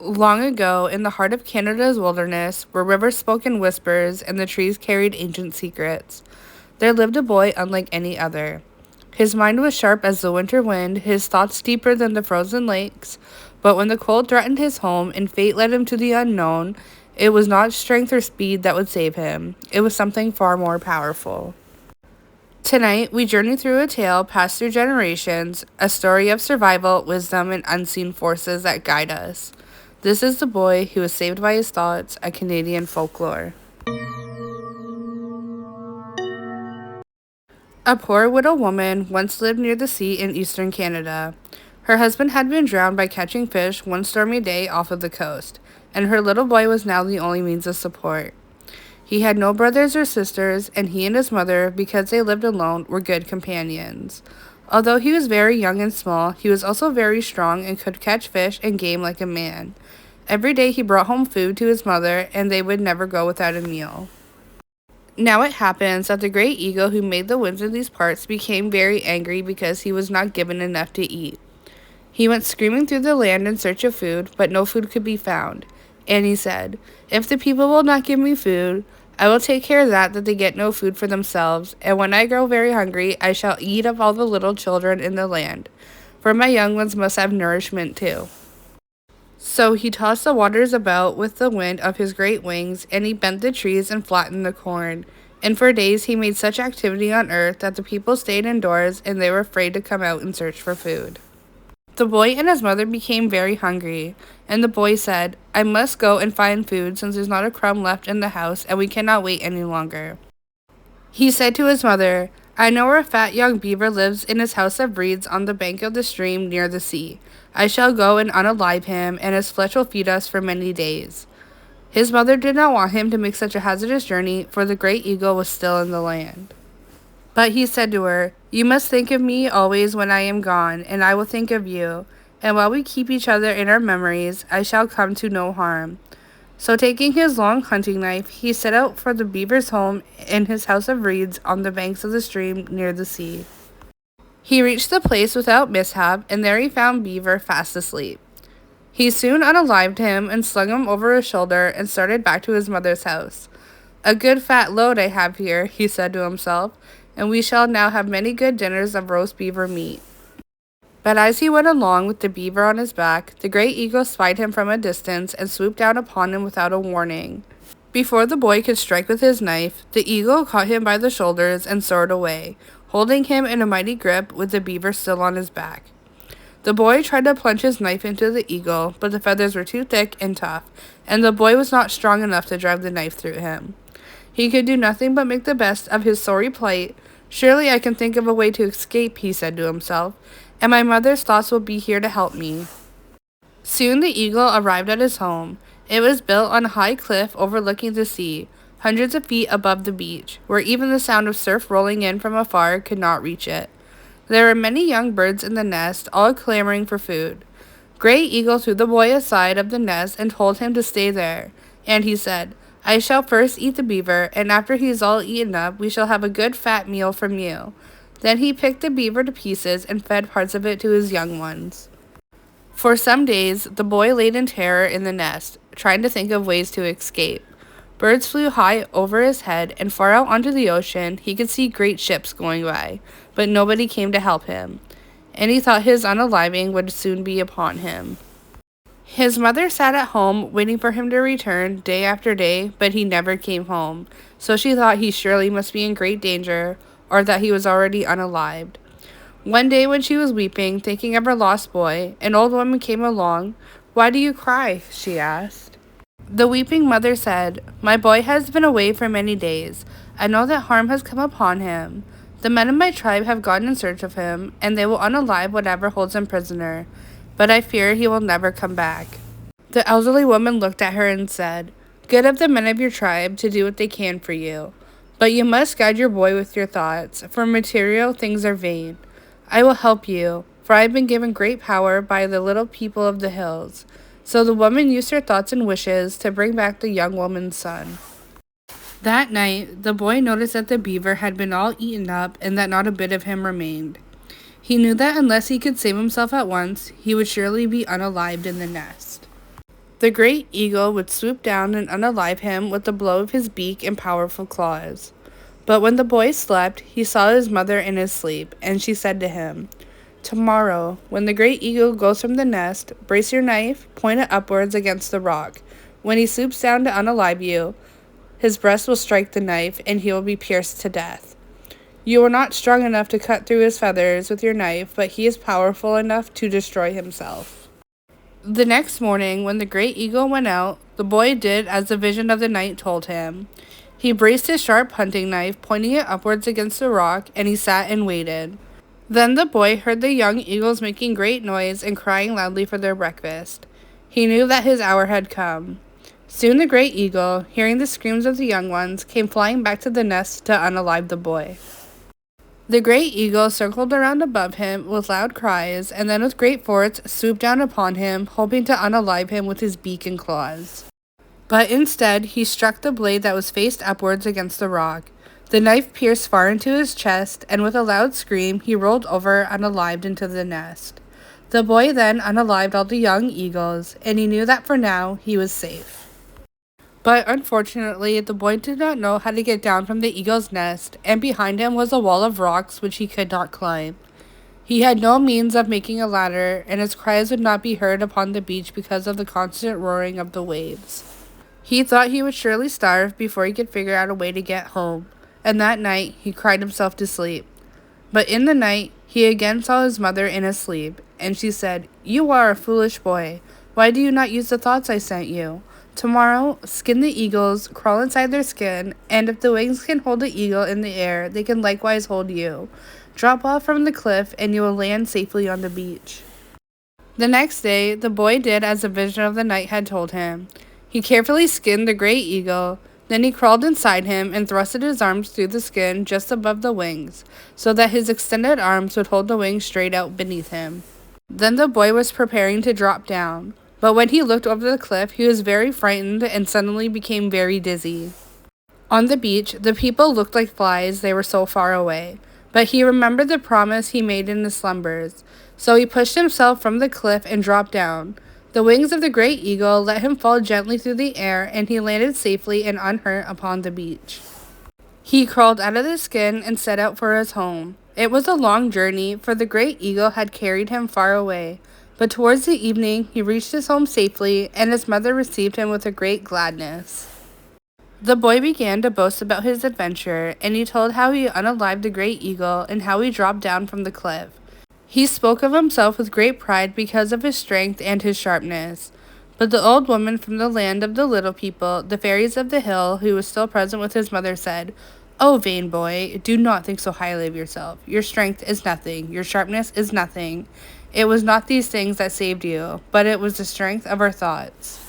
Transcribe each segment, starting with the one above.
Long ago, in the heart of Canada's wilderness, where rivers spoke in whispers and the trees carried ancient secrets, there lived a boy unlike any other. His mind was sharp as the winter wind, his thoughts deeper than the frozen lakes, but when the cold threatened his home and fate led him to the unknown, it was not strength or speed that would save him. It was something far more powerful. Tonight, we journey through a tale passed through generations, a story of survival, wisdom, and unseen forces that guide us. This is the boy who was saved by his thoughts, a Canadian folklore. A poor widow woman once lived near the sea in eastern Canada. Her husband had been drowned by catching fish one stormy day off of the coast, and her little boy was now the only means of support. He had no brothers or sisters, and he and his mother, because they lived alone, were good companions. Although he was very young and small, he was also very strong and could catch fish and game like a man. Every day he brought home food to his mother, and they would never go without a meal. Now it happens that the great eagle who made the winds in these parts became very angry because he was not given enough to eat. He went screaming through the land in search of food, but no food could be found. And he said, "If the people will not give me food, I will take care of that they get no food for themselves, and when I grow very hungry, I shall eat up all the little children in the land, for my young ones must have nourishment too." So he tossed the waters about with the wind of his great wings, and he bent the trees and flattened the corn. And for days he made such activity on earth that the people stayed indoors, and they were afraid to come out and search for food. The boy and his mother became very hungry, and the boy said, "I must go and find food since there's not a crumb left in the house, and we cannot wait any longer." He said to his mother, "I know where a fat young beaver lives in his house of reeds on the bank of the stream near the sea. I shall go and unalive him, and his flesh will feed us for many days." His mother did not want him to make such a hazardous journey, for the great eagle was still in the land. But he said to her, "You must think of me always when I am gone, and I will think of you. And while we keep each other in our memories, I shall come to no harm." So taking his long hunting knife, he set out for the beaver's home in his house of reeds on the banks of the stream near the sea. He reached the place without mishap, and there he found Beaver fast asleep. He soon unalived him and slung him over his shoulder and started back to his mother's house. "A good fat load I have here," he said to himself, "and we shall now have many good dinners of roast beaver meat." But as he went along with the beaver on his back, the great eagle spied him from a distance and swooped down upon him without a warning. Before the boy could strike with his knife, the eagle caught him by the shoulders and soared away, holding him in a mighty grip with the beaver still on his back. The boy tried to plunge his knife into the eagle, but the feathers were too thick and tough, and the boy was not strong enough to drive the knife through him. He could do nothing but make the best of his sorry plight. "Surely I can think of a way to escape," he said to himself, "and my mother's thoughts will be here to help me." Soon the eagle arrived at his home. It was built on a high cliff overlooking the sea, hundreds of feet above the beach, where even the sound of surf rolling in from afar could not reach it. There were many young birds in the nest, all clamoring for food. Gray Eagle threw the boy aside of the nest and told him to stay there, and he said, "I shall first eat the beaver, and after he is all eaten up, we shall have a good fat meal from you." Then he picked the beaver to pieces and fed parts of it to his young ones. For some days, the boy lay in terror in the nest, trying to think of ways to escape. Birds flew high over his head, and far out onto the ocean, he could see great ships going by, but nobody came to help him, and he thought his unaliving would soon be upon him. His mother sat at home, waiting for him to return day after day, but he never came home, so she thought he surely must be in great danger, or that he was already unalived. One day when she was weeping, thinking of her lost boy, an old woman came along. "Why do you cry?" she asked. The weeping mother said, "My boy has been away for many days. I know that harm has come upon him. The men of my tribe have gone in search of him, and they will unalive whatever holds him prisoner. But I fear he will never come back." The elderly woman looked at her and said, "Good of the men of your tribe to do what they can for you. But you must guide your boy with your thoughts, for material things are vain. I will help you, for I have been given great power by the little people of the hills." So the woman used her thoughts and wishes to bring back the young woman's son. That night, the boy noticed that the beaver had been all eaten up and that not a bit of him remained. He knew that unless he could save himself at once, he would surely be unalived in the nest. The great eagle would swoop down and unalive him with a blow of his beak and powerful claws. But when the boy slept, he saw his mother in his sleep, and she said to him, "Tomorrow, when the great eagle goes from the nest, brace your knife, point it upwards against the rock. When he swoops down to unalive you, his breast will strike the knife, and he will be pierced to death. You are not strong enough to cut through his feathers with your knife, but he is powerful enough to destroy himself." The next morning, when the great eagle went out, the boy did as the vision of the night told him. He braced his sharp hunting knife, pointing it upwards against the rock, and he sat and waited. Then the boy heard the young eagles making great noise and crying loudly for their breakfast. He knew that his hour had come. Soon the great eagle, hearing the screams of the young ones, came flying back to the nest to unalive the boy. The great eagle circled around above him with loud cries, and then with great force swooped down upon him, hoping to unalive him with his beak and claws. But instead, he struck the blade that was faced upwards against the rock. The knife pierced far into his chest, and with a loud scream, he rolled over unalived into the nest. The boy then unalived all the young eagles, and he knew that for now he was safe. But unfortunately, the boy did not know how to get down from the eagle's nest, and behind him was a wall of rocks which he could not climb. He had no means of making a ladder, and his cries would not be heard upon the beach because of the constant roaring of the waves. He thought he would surely starve before he could figure out a way to get home, and that night he cried himself to sleep. But in the night, he again saw his mother in his sleep, and she said, "You are a foolish boy. Why do you not use the thoughts I sent you? Tomorrow, skin the eagles, crawl inside their skin, and if the wings can hold the eagle in the air, they can likewise hold you. Drop off from the cliff, and you will land safely on the beach." The next day, the boy did as the vision of the night had told him. He carefully skinned the great eagle, then he crawled inside him and thrusted his arms through the skin just above the wings, so that his extended arms would hold the wings straight out beneath him. Then the boy was preparing to drop down. But when he looked over the cliff, he was very frightened and suddenly became very dizzy. On the beach, the people looked like flies, they were so far away. But he remembered the promise he made in his slumbers. So he pushed himself from the cliff and dropped down. The wings of the great eagle let him fall gently through the air, and he landed safely and unhurt upon the beach. He crawled out of the skin and set out for his home. It was a long journey, for the great eagle had carried him far away. But towards the evening, he reached his home safely, and his mother received him with a great gladness. The boy began to boast about his adventure, and he told how he unalived the great eagle and how he dropped down from the cliff. He spoke of himself with great pride because of his strength and his sharpness. But the old woman from the land of the little people, the fairies of the hill, who was still present with his mother, said, "Oh, vain boy, do not think so highly of yourself. Your strength is nothing. Your sharpness is nothing. It was not these things that saved you, but it was the strength of our thoughts.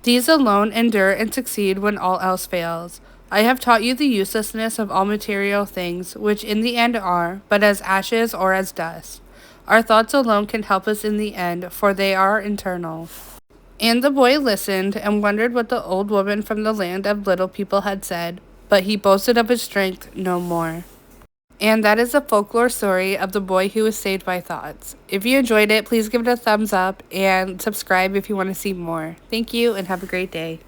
These alone endure and succeed when all else fails. I have taught you the uselessness of all material things, which in the end are but as ashes or as dust. Our thoughts alone can help us in the end, for they are internal." And the boy listened and wondered what the old woman from the land of little people had said, but he boasted of his strength no more. And that is the folklore story of the boy who was saved by thoughts. If you enjoyed it, please give it a thumbs up and subscribe if you want to see more. Thank you and have a great day.